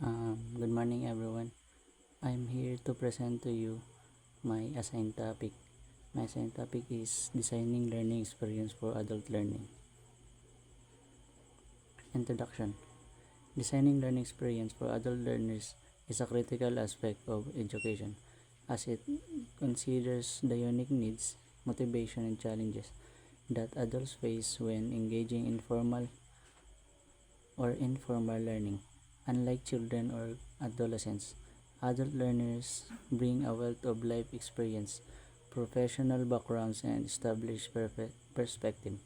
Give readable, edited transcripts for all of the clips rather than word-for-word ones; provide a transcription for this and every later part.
Good morning, everyone. I'm here to present to you my assigned topic. My assigned topic is designing learning experience for adult learning. Introduction. Designing learning experience for adult learners is a critical aspect of education as it considers the unique needs, motivation, and challenges that adults face when engaging in formal or informal learning. Unlike children or adolescents, adult learners bring a wealth of life experience, professional backgrounds, and established perspective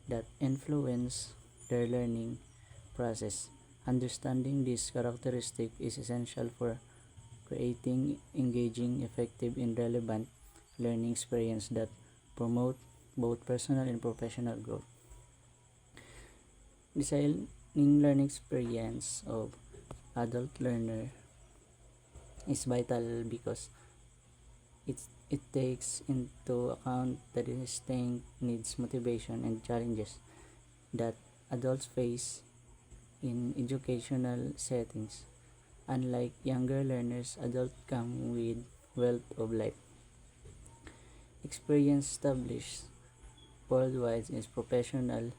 that influence their learning process. Understanding this characteristic is essential for creating engaging, effective, and relevant learning experience that promote both personal and professional growth. Designing learning experience of adult learner is vital because it takes into account the distinct needs, motivation, and challenges that adults face in educational settings. Unlike younger learners, adults come with wealth of life experience established worldwide is professional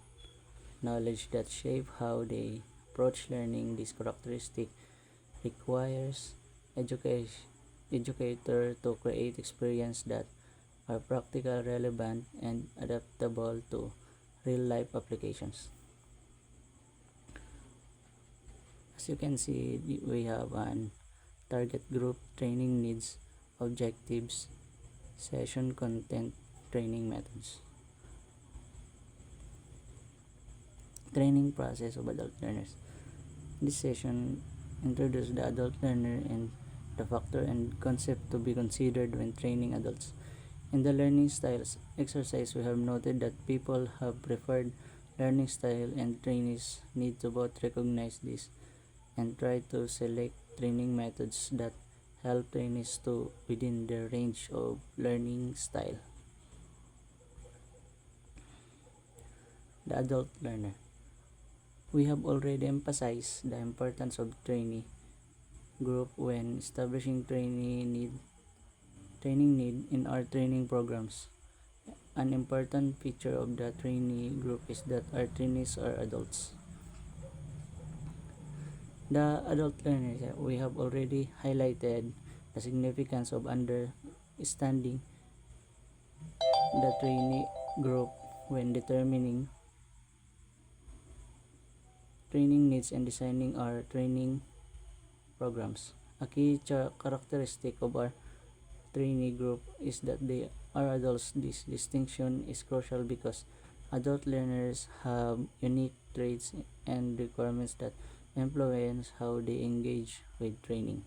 knowledge that shape how they approach learning. This characteristic requires educator to create experience that are practical, relevant, and adaptable to real-life applications. As you can see, we have an target group, training needs, objectives, session content, training methods. Training process of adult learners. This session introduces the adult learner and the factor and concept to be considered when training adults. In the learning styles exercise, we have noted that people have preferred learning style and trainees need to both recognize this and try to select training methods that help trainees to within their range of learning style. The adult learner. We have already emphasized the importance of trainee group when establishing training need in our training programs. An important feature of the trainee group is that our trainees are adults. The adult learners, we have already highlighted the significance of understanding the trainee group when determining training needs and designing our training programs. A key characteristic of our trainee group is that they are adults. This distinction is crucial because adult learners have unique traits and requirements that influence how they engage with training.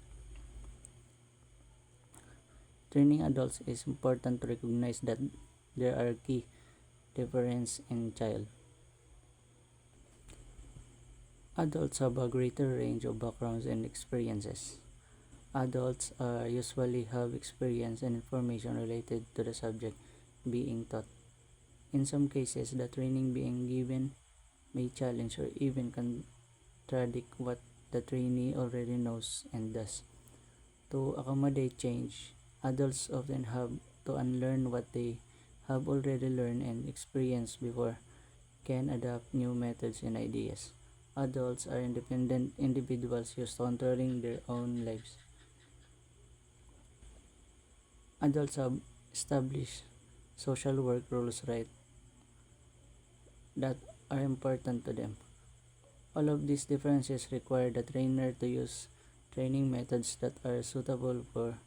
Training adults is important to recognize that there are key differences in child. Adults have a greater range of backgrounds and experiences. Adults usually have experience and information related to the subject being taught. In some cases, the training being given may challenge or even contradict what the trainee already knows and does. To accommodate change, adults often have to unlearn what they have already learned and experienced before can adopt new methods and ideas. Adults are independent individuals used to controlling their own lives. Adults have established social work rules that are important to them. All of these differences require the trainer to use training methods that are suitable for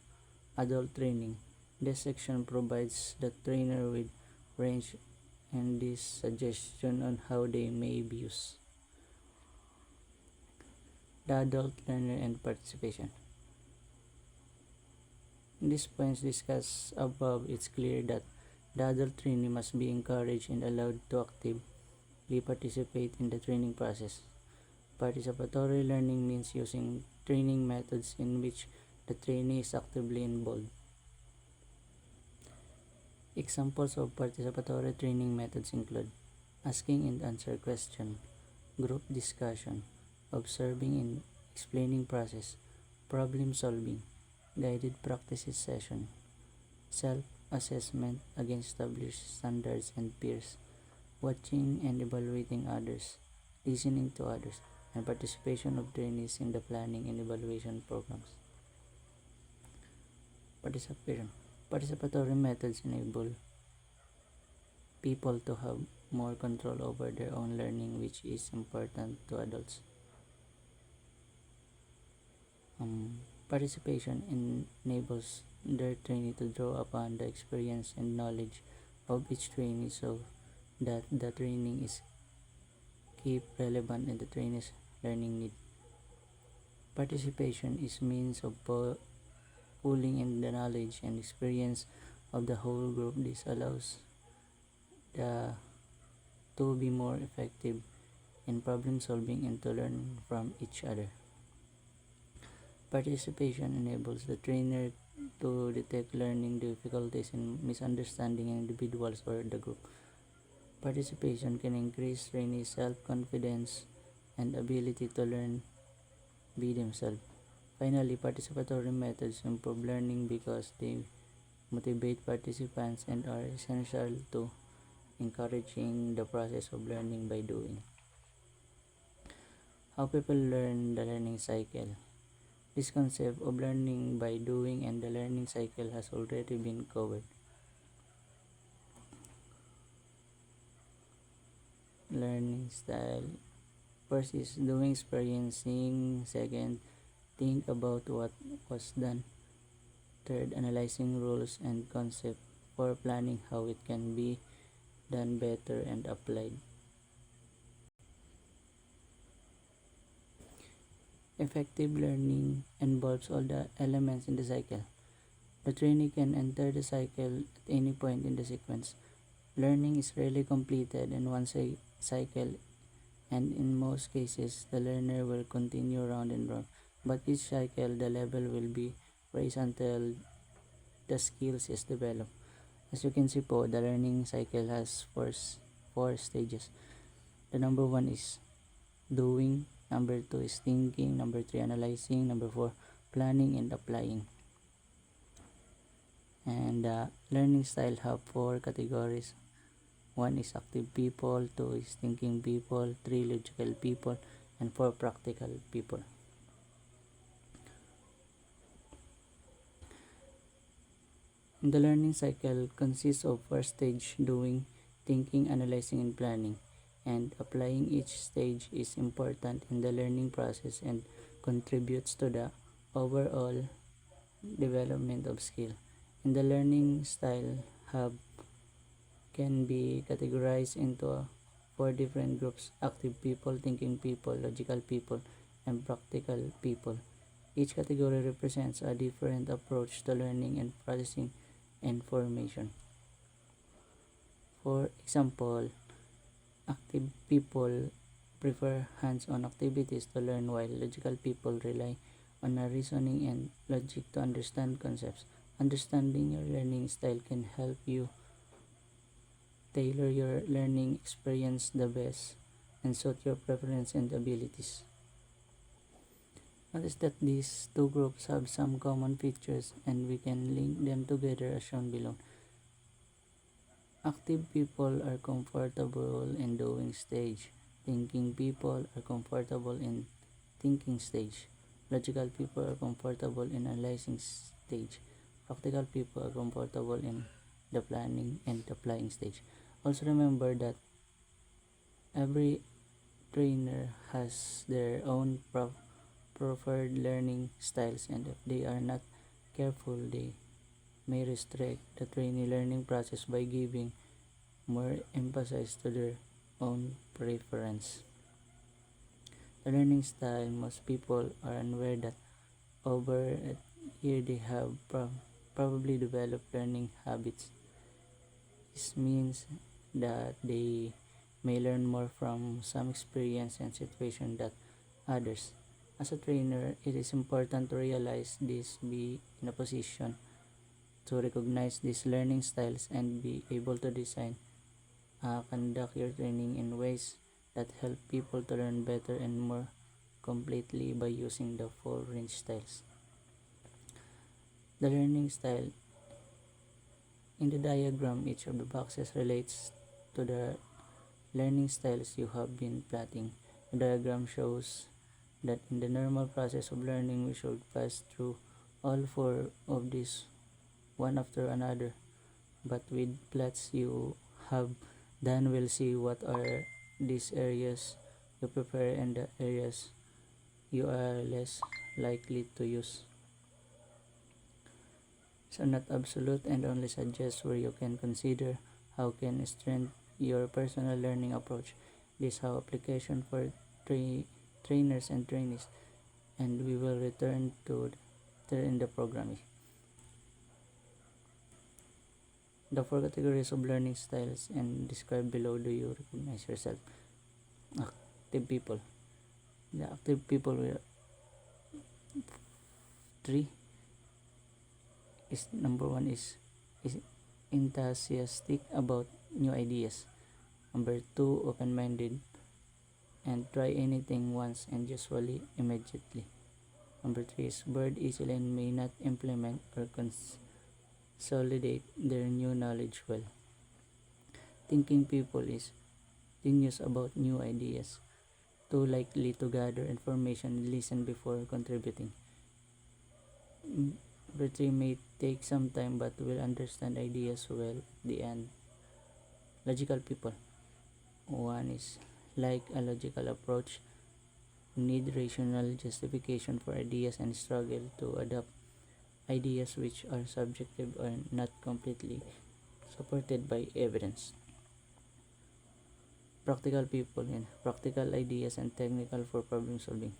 adult training. This section provides the trainer with range and this suggestion on how they may be used. The adult learner and participation. In these points discussed above, it's clear that the adult trainee must be encouraged and allowed to actively participate in the training process. Participatory learning means using training methods in which the trainee is actively involved. Examples of participatory training methods include asking and answer questions, group discussion, observing and explaining process, problem solving, guided practices session, self-assessment against established standards and peers, watching and evaluating others, listening to others, and participation of trainees in the planning and evaluation programs. Participation. Participatory methods enable people to have more control over their own learning, which is important to adults. Participation enables their trainee to draw upon the experience and knowledge of each trainee so that the training is keep relevant in the trainee's learning need. Participation is means of pooling in the knowledge and experience of the whole group. This allows the to be more effective in problem solving and to learn from each other. Participation enables the trainer to detect learning difficulties and misunderstanding in individuals or the group. Participation can increase trainees' self-confidence and ability to learn be themselves. Finally, participatory methods improve learning because they motivate participants and are essential to encouraging the process of learning by doing. How people learn the learning cycle. This concept of learning by doing and the learning cycle has already been covered. Learning style. First is doing experiencing. Second, think about what was done. Third, analyzing rules and concept. Four, planning how it can be done better and applied. Effective learning involves all the elements in the cycle. The trainee can enter the cycle at any point in the sequence. Learning is rarely completed in one cycle, and in most cases, the learner will continue round and round. But each cycle, the level will be raised until the skills is developed. As you can see po, the learning cycle has four stages. The number one is doing, number two is thinking, number three analyzing, number four planning and applying. And learning style have four categories. One is active people, two is thinking people, three logical people, and four practical people. The learning cycle consists of first stage doing, thinking, analyzing, and planning. And applying each stage is important in the learning process and contributes to the overall development of skill. In the learning style hub can be categorized into four different groups: active people, thinking people, logical people, and practical people. Each category represents a different approach to learning and processing information. For example, active people prefer hands-on activities to learn, while logical people rely on a reasoning and logic to understand concepts. Understanding your learning style can help you tailor your learning experience the best and suit your preference and abilities. Notice that these two groups have some common features and we can link them together as shown below. Active people are comfortable in doing stage. Thinking people are comfortable in thinking stage. Logical people are comfortable in analyzing stage. Practical people are comfortable in the planning and applying stage. Also remember that every trainer has their own preferred learning styles, and if they are not careful, they may restrict the trainee learning process by giving more emphasis to their own preference. The learning style, most people are unaware that over a year they have probably developed learning habits. This means that they may learn more from some experience and situation than others. As a trainer, it is important to realize this, be in a position to recognize these learning styles and be able to design conduct your training in ways that help people to learn better and more completely by using the full range styles. The learning style. In the diagram, each of the boxes relates to the learning styles you have been plotting. The diagram shows that in the normal process of learning, we should pass through all four of these one after another. But with plots you have done, we'll see what are these areas you prepare and the areas you are less likely to use. So not absolute, and only suggest where you can consider how can strengthen your personal learning approach. This how application for trainers and trainees, and we will return to in the programming. The four categories of learning styles and described below. Do you recognize yourself? Active people. The active people will three is number one is enthusiastic about new ideas. Number two, open-minded and try anything once and usually immediately. Number three is bored easily and may not implement or consolidate their new knowledge well. Thinking people is genius about new ideas, too likely to gather information and listen before contributing. Number three may take some time but will understand ideas well at the end. Logical people. One is like a logical approach, need rational justification for ideas and struggle to adopt ideas which are subjective or not completely supported by evidence. Practical people in practical ideas and technical for problem solving.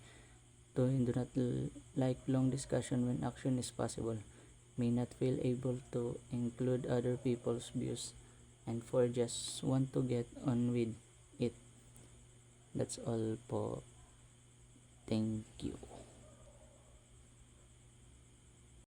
Do not like long discussion when action is possible, may not feel able to include other people's views, and for just want to get on with it. That's all po. Thank you.